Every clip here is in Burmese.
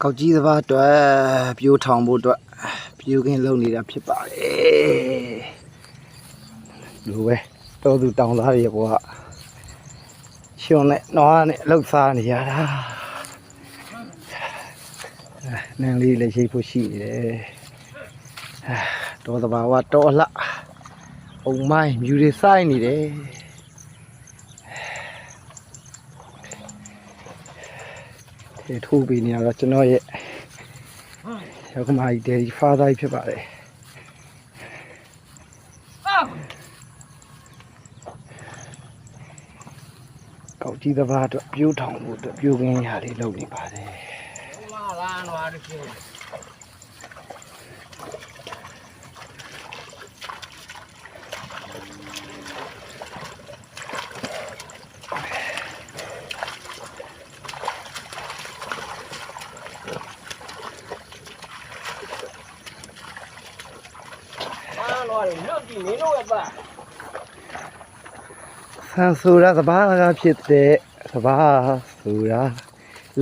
ကောက်ကြီးသဘာအတွက်ပြိုးထောင်ဖို့အတွက်ပြိုးခင်းလုပ်နေတာဖြစ်ပါတယ်လူပဲတော်သူတောင်သားတွေဘောကရှင်နဲ့နွားနဲ့လှုပ်စားနေရတာနန်းလေးလည်းရှိဖို့ရှိနေတယ်တော်သဘာဝတော်လှအုံမိုင်းမြူတွေစိုက်နေတယ်ထိုးပေးနေရတော့ကျွန်တော်ရဲ့ယောက်ျားကြီးဒယ်ဒီဖာသားကြီးဖြစ်ပါတယ်ကောက်ကြီးသဘာအတွက်ပြိုးထောင်ဖို့အတွက်ပြိုးခင်းရာလေးလုပ်နေပါတယ်ဆန်ဆိုတာသဘာဝဖြစ်တဲ့သဘာဆိုတာ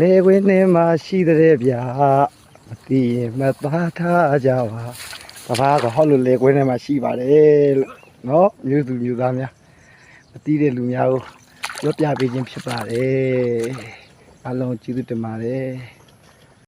လေခွင်းထဲမှာရှိတဲ့ဗျာမသိရင်မသားထားကြပါသဘာကဟောလို့လေခွင်းထဲမှာရှိပါတယ်လို့နော်မျိုးသူမျိုးသားများမသိတဲ့လူများကိုပြောပြပေးခြင်းဖြစ်ပါတယ်အားလုံးကျေးဇူးတင်ပါတယ်